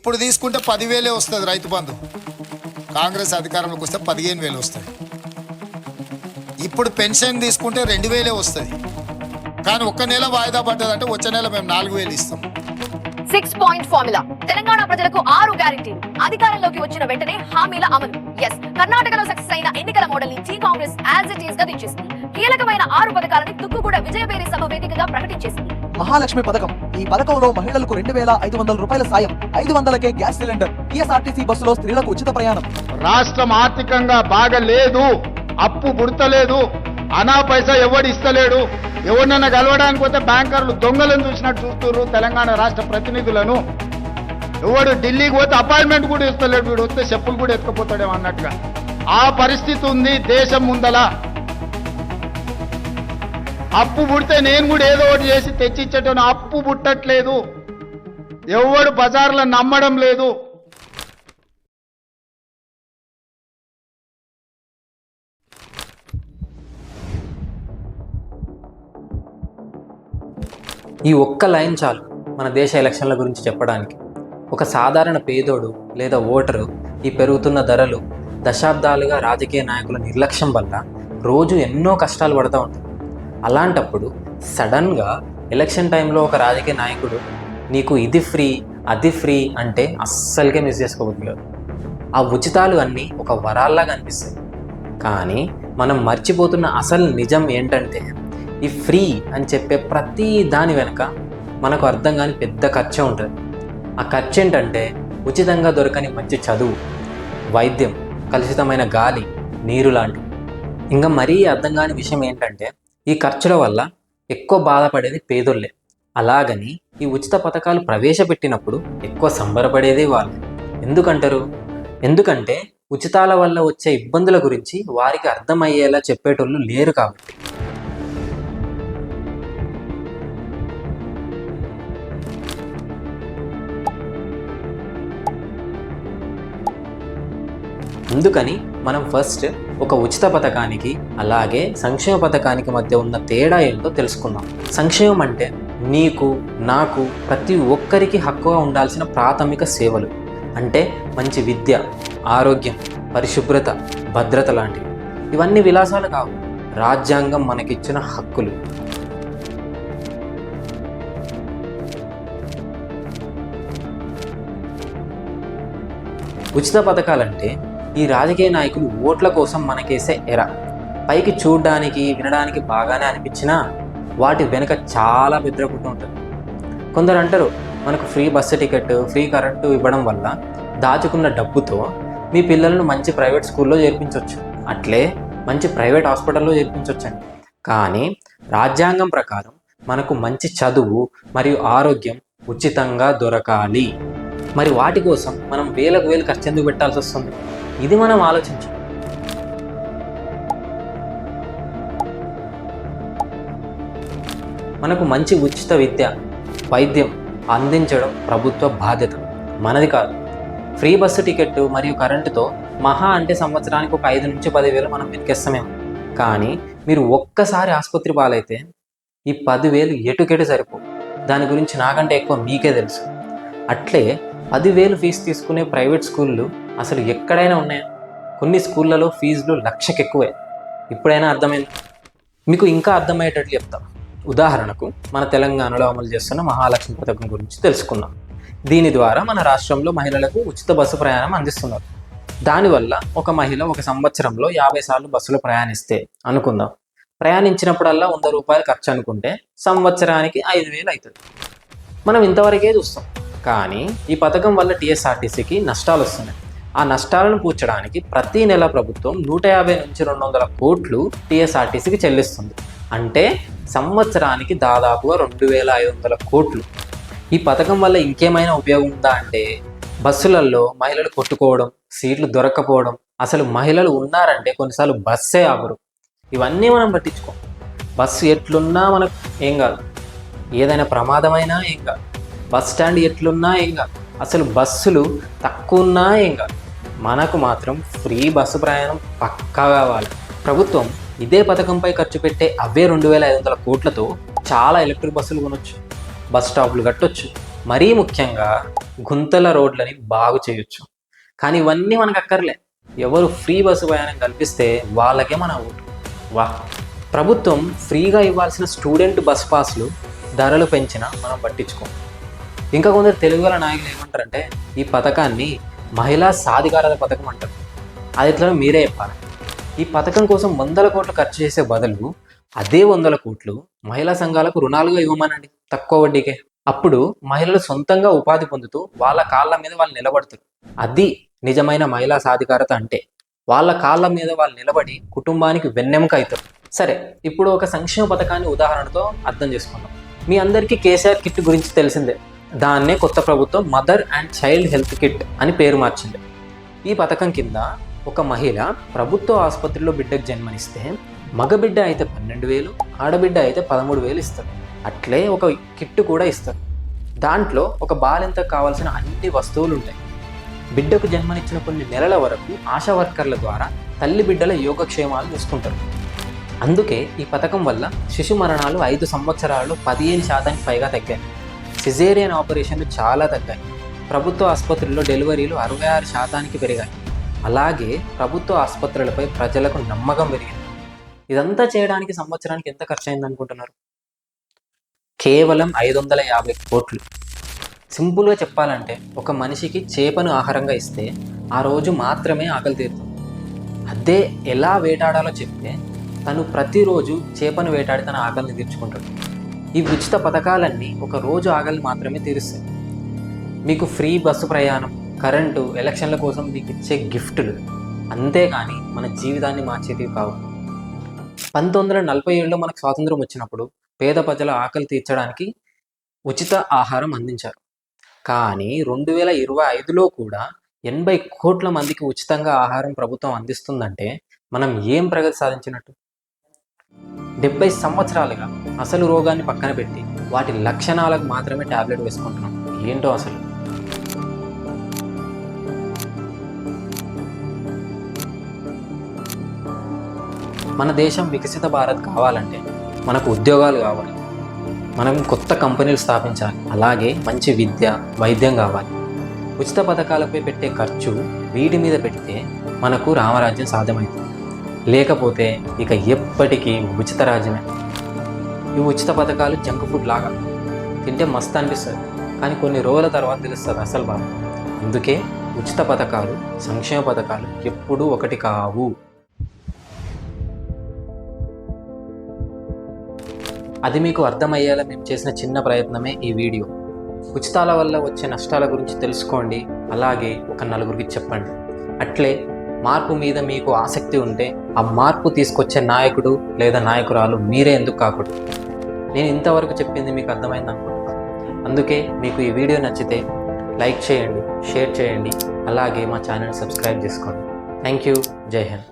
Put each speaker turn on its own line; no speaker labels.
ఇప్పుడు తీసుకుంటే 10,000 వస్తుంది రైతు బంధు. కాంగ్రెస్ అధికారంలోకి వస్తే 15,000 వస్తుంది. ఇప్పుడు పెన్షన్ తీసుకుంటే 2,000 వస్తుంది. కానీ ఒక్క నెల వాయిదా పడ్డదంటే వచ్చే నెల మేము 4,000 ఇస్తాం.
6 పాయింట్ ఫార్ములా. తెలంగాణ ప్రజలకు 6 గ్యారెంటీలు. అధికారంలోకి వచ్చిన వెంటనే హామీల అమలు. ఎస్, కర్ణాటకలో సక్సెస్ అయిన ఎన్నికల మోడల్ ని కాంగ్రెస్ యాజ్ ఇట్ ఈస్ గా దించేసింది. కీలకమైన 6 పథకాలని తుక్కు కూడా విజయబేరి సభ వేదికగా ప్రకటించేసింది.
మహాలక్ష్మి పథకం. ఈ పథకంలో మహిళలకు 2,500 రూపాయల సాయం, 500కే గ్యాస్ సిలిండర్, టీఎస్ఆర్టీసీ బస్సులో స్త్రీలకు ఉచిత ప్రయాణం.
రాష్ట్రం ఆర్థికంగా బాగలేదు, అప్పు పుడతలేదు, అనా పైసా ఎవడు ఇస్తలేడు. ఎవరినన్నా కలవడానికి పోతే బ్యాంకర్లు దొంగలను చూసినట్టు చూస్తున్నారు తెలంగాణ రాష్ట్ర ప్రతినిధులను. ఎవడు ఢిల్లీకి పోతే అపాయింట్మెంట్ కూడా ఇస్తలేడు, వీడు వస్తే చెప్పులు కూడా ఎత్తుకుపోతాడేమో అన్నట్టుగా ఆ పరిస్థితి ఉంది దేశం ముందల. అప్పు పుడితే నేను కూడా ఏదో ఒకటి చేసి తెచ్చిచ్చేటోను, అప్పు పుట్టట్లేదు, ఎవడు బజార్లో నమ్మడం లేదు.
ఈ ఒక్క లైన్ చాలు మన దేశ ఎలక్షన్ల గురించి చెప్పడానికి. ఒక సాధారణ పేదోడు లేదా ఓటరు ఈ పెరుగుతున్న ధరలు, దశాబ్దాలుగా రాజకీయ నాయకుల నిర్లక్ష్యం వల్ల రోజు ఎన్నో కష్టాలు పడుతూ ఉంటారు. అలాంటప్పుడు సడన్గా ఎలక్షన్ టైంలో ఒక రాజకీయ నాయకుడు నీకు ఇది ఫ్రీ అది ఫ్రీ అంటే అస్సలకే మిస్ చేసుకోవద్దు. ఆ ఉచితాలు అన్నీ ఒక వరాల్లాగా అనిపిస్తాయి. కానీ మనం మర్చిపోతున్న అసలు నిజం ఏంటంటే ఈ ఫ్రీ అని చెప్పే ప్రతి దాని వెనుక మనకు అర్థం కాని పెద్ద ఖర్చు ఉంటుంది. ఆ ఖర్చు ఏంటంటే ఉచితంగా దొరకని మంచి చదువు, వైద్యం, కలుషితమైన గాలి, నీరు లాంటివి. ఇంకా మరీ అర్థం కాని విషయం ఏంటంటే ఈ ఖర్చుల వల్ల ఎక్కువ బాధపడేది పేదోళ్ళే. అలాగని ఈ ఉచిత పథకాలు ప్రవేశపెట్టినప్పుడు ఎక్కువ సంబరపడేదే వాళ్ళు. ఎందుకంటారు? ఎందుకంటే ఉచితాల వల్ల వచ్చే ఇబ్బందుల గురించి వారికి అర్థమయ్యేలా చెప్పేటోళ్ళు లేరు కాబట్టి. అందుకని మనం ఫస్ట్ ఒక ఉచిత పథకానికి అలాగే సంక్షేమ పథకానికి మధ్య ఉన్న తేడా ఏంటో తెలుసుకుందాం. సంక్షేమం అంటే నీకు, నాకు, ప్రతి ఒక్కరికి హక్కుగా ఉండాల్సిన ప్రాథమిక సేవలు. అంటే మంచి విద్య, ఆరోగ్యం, పరిశుభ్రత, భద్రత లాంటివి. ఇవన్నీ విలాసాలు కావు, రాజ్యాంగం మనకిచ్చిన హక్కులు. ఉచిత పథకాలంటే ఈ రాజకీయ నాయకులు ఓట్ల కోసం మనకేసే ఎర. పైకి చూడడానికి, వినడానికి బాగానే అనిపించినా వాటి వెనుక చాలా బెదిరపుట్టు ఉంటుంది. కొందరు అంటారు మనకు free bus ticket, free current ఇవ్వడం వల్ల దాచుకున్న డబ్బుతో మీ పిల్లలను మంచి ప్రైవేట్ స్కూల్లో చేర్పించవచ్చు, అట్లే మంచి ప్రైవేట్ హాస్పిటల్లో చేర్పించవచ్చండి. కానీ రాజ్యాంగం ప్రకారం మనకు మంచి చదువు మరియు ఆరోగ్యం ఉచితంగా దొరకాలి. మరి వాటి కోసం మనం వేలకు వేలు ఖర్చు ఎందుకు పెట్టాల్సి వస్తుంది? ఇది మనం ఆలోచించాం. మనకు మంచి ఉచిత విద్య, వైద్యం అందించడం ప్రభుత్వ బాధ్యత, మనది కాదు. ఫ్రీ బస్సు టికెట్ మరియు కరెంటుతో మహా అంటే సంవత్సరానికి ఒక 5 నుంచి 10,000 మనం వెతికేస్తామేమో. కానీ మీరు ఒక్కసారి ఆసుపత్రి పాలైతే ఈ 10,000 ఎటుకెటు సరిపో. దాని గురించి నాకంటే ఎక్కువ మీకే తెలుసు. అట్లే 10,000 ఫీజు తీసుకునే ప్రైవేట్ స్కూళ్ళు అసలు ఎక్కడైనా ఉన్నాయా? కొన్ని స్కూళ్ళలో ఫీజులు 1,00,000కి ఎక్కువే. ఇప్పుడైనా అర్థమైంది? మీకు ఇంకా అర్థమయ్యేటట్లు చెప్తాం. ఉదాహరణకు మన తెలంగాణలో అమలు చేస్తున్న మహాలక్ష్మి పథకం గురించి తెలుసుకుందాం. దీని ద్వారా మన రాష్ట్రంలో మహిళలకు ఉచిత బస్సు ప్రయాణం అందిస్తున్నారు. దానివల్ల ఒక మహిళ ఒక సంవత్సరంలో 50 సార్లు బస్సులో ప్రయాణిస్తే అనుకుందాం, ప్రయాణించినప్పుడల్లా 100 రూపాయలు ఖర్చు అనుకుంటే సంవత్సరానికి 5,000 అవుతుంది. మనం ఇంతవరకే చూస్తాం. కానీ ఈ పథకం వల్ల టీఎస్ఆర్టీసీకి నష్టాలు వస్తున్నాయి. ఆ నష్టాలను పూడ్చడానికి ప్రతి నెల ప్రభుత్వం 150 నుంచి 200 కోట్లు టీఎస్ఆర్టీసీకి చెల్లిస్తుంది. అంటే సంవత్సరానికి దాదాపుగా 2,500 కోట్లు. ఈ పథకం వల్ల ఇంకేమైనా ఉపయోగం ఉందా అంటే బస్సులలో మహిళలు కొట్టుకోవడం, సీట్లు దొరక్కపోవడం, అసలు మహిళలు ఉన్నారంటే కొన్నిసార్లు బస్సే ఆపరు. ఇవన్నీ మనం పట్టించుకోం. బస్సు ఎట్లున్నా మనకు ఏం కాదు, ఏదైనా ప్రమాదమైనా ఏం కాదు, బస్ స్టాండ్ ఎట్లున్నా ఏం కాదు, అసలు బస్సులు తక్కువ ఉన్నా ఏం కాదు. మనకు మాత్రం ఫ్రీ బస్సు ప్రయాణం పక్కా కావాలి. ప్రభుత్వం ఇదే పథకంపై ఖర్చు పెట్టే అవే 2,500 కోట్లతో చాలా ఎలక్ట్రిక్ బస్సులు కొనొచ్చు, బస్ స్టాప్లు కట్టొచ్చు, మరీ ముఖ్యంగా గుంతల రోడ్లని బాగు చేయొచ్చు. కానీ ఇవన్నీ మనకు అక్కర్లే. ఎవరు ఫ్రీ బస్సు ప్రయాణం కల్పిస్తే వాళ్ళకే మన ఓటు. వా, ప్రభుత్వం ఫ్రీగా ఇవ్వాల్సిన స్టూడెంట్ బస్ పాస్లు ధరలు పెంచినా మనం పట్టించుకోం. ఇంకా కొందరు తెలుగుల నాయకులు ఏమంటారంటే ఈ పథకాన్ని మహిళా సాధికారత పథకం అంటారు. అది ఎట్లా మీరే చెప్పాలి. ఈ పథకం కోసం 100 కోట్లు ఖర్చు చేసే బదులు అదే 100 కోట్లు మహిళా సంఘాలకు రుణాలుగా ఇవ్వమనండి, తక్కువ వడ్డీకే. అప్పుడు మహిళలు సొంతంగా ఉపాధి పొందుతూ వాళ్ళ కాళ్ళ మీద వాళ్ళు నిలబడుతారు. అది నిజమైన మహిళా సాధికారత అంటే. వాళ్ళ కాళ్ళ మీద వాళ్ళు నిలబడి కుటుంబానికి వెన్నెముక అవుతారు. సరే, ఇప్పుడు ఒక సంక్షేమ పథకాన్ని ఉదాహరణతో అర్థం చేసుకుందాం. మీ అందరికీ కేసీఆర్ కిట్ గురించి తెలిసిందే. దాన్నే కొత్త ప్రభుత్వం mother and child health kit అని పేరు మార్చింది. ఈ పథకం కింద ఒక మహిళ ప్రభుత్వ ఆసుపత్రిలో బిడ్డకు జన్మనిస్తే మగబిడ్డ అయితే 12,000, ఆడబిడ్డ అయితే 13,000 ఇస్తారు. అట్లే ఒక కిట్ కూడా ఇస్తారు. దాంట్లో ఒక బాలింతకు కావాల్సిన అన్ని వస్తువులు ఉంటాయి. బిడ్డకు జన్మనిచ్చిన కొన్ని నెలల వరకు ఆశా వర్కర్ల ద్వారా తల్లి బిడ్డల యోగక్షేమాలు చూసుకుంటారు. అందుకే ఈ పథకం వల్ల శిశు మరణాలు 5 సంవత్సరాల్లో 15% పైగా తగ్గాయి. సిజేరియన్ ఆపరేషన్లు చాలా తగ్గాయి. ప్రభుత్వ ఆసుపత్రుల్లో డెలివరీలు 66% పెరిగాయి. అలాగే ప్రభుత్వ ఆసుపత్రులపై ప్రజలకు నమ్మకం పెరిగింది. ఇదంతా చేయడానికి సంవత్సరానికి ఎంత ఖర్చు అయింది అనుకుంటున్నారు? కేవలం 550 కోట్లు. సింపుల్గా చెప్పాలంటే ఒక మనిషికి చేపను ఆహారంగా ఇస్తే ఆ రోజు మాత్రమే ఆకలి తీరుతుంది. అదే ఎలా వేటాడాలో చెప్తే తను ప్రతిరోజు చేపను వేటాడి తన ఆకలిని తీర్చుకుంటాడు. ఈ ఉచిత పథకాలన్నీ ఒక రోజు ఆకలిని మాత్రమే తీరుస్తాయి. మీకు ఫ్రీ బస్సు ప్రయాణం, కరెంటు, ఎలక్షన్ల కోసం మీకు ఇచ్చే గిఫ్టులు, అంతేగాని మన జీవితాన్ని మార్చేటివి కావు. 1947లో మనకు స్వాతంత్రం వచ్చినప్పుడు పేద ప్రజల ఆకలి తీర్చడానికి ఉచిత ఆహారం అందించారు. కానీ 2025లో కూడా 80 కోట్ల మందికి ఉచితంగా ఆహారం ప్రభుత్వం అందిస్తుందంటే మనం ఏం ప్రగతి సాధించినట్టు? 70 సంవత్సరాలుగా అసలు రోగాన్ని పక్కన పెట్టి వాటి లక్షణాలకు మాత్రమే టాబ్లెట్ వేసుకుంటున్నాం. ఏంటో అసలు. మన దేశం వికసిత భారత్ కావాలంటే మనకు ఉద్యోగాలు కావాలి, మనం కొత్త కంపెనీలు స్థాపించాలి, అలాగే మంచి విద్య, వైద్యం కావాలి. ఉచిత పథకాలపై పెట్టే ఖర్చు వీటి మీద పెడితే మనకు రామరాజ్యం సాధ్యమవుతుంది. లేకపోతే ఇక ఎప్పటికీ ఉచిత రాజ్యమే. ఈ ఉచిత పథకాలు జంక్ ఫుడ్ లాగా, తింటే మస్తు అనిపిస్తుంది, కానీ కొన్ని రోజుల తర్వాత తెలుస్తుంది అసలు బాధ. అందుకే ఉచిత పథకాలు, సంక్షేమ పథకాలు ఎప్పుడూ ఒకటి కావు. అది మీకు అర్థమయ్యేలా మేము చేసిన చిన్న ప్రయత్నమే ఈ వీడియో. ఉచితాల వల్ల వచ్చే నష్టాల గురించి తెలుసుకోండి, అలాగే ఒక నలుగురికి చెప్పండి. అట్లే మార్పు మీద మీకు ఆసక్తి ఉంటే ఆ మార్పు తీసుకొచ్చే నాయకుడు లేదా నాయకురాలు మీరే ఎందుకు కాకూడదు? నేను ఇంతవరకు చెప్పింది మీకు అర్థమైంది అనుకుంటున్నాను. అందుకే మీకు ఈ వీడియో నచ్చితే లైక్ చేయండి, షేర్ చేయండి, అలాగే మా ఛానల్ సబ్స్క్రైబ్ చేసుకోండి. Thank you. జై హింద్.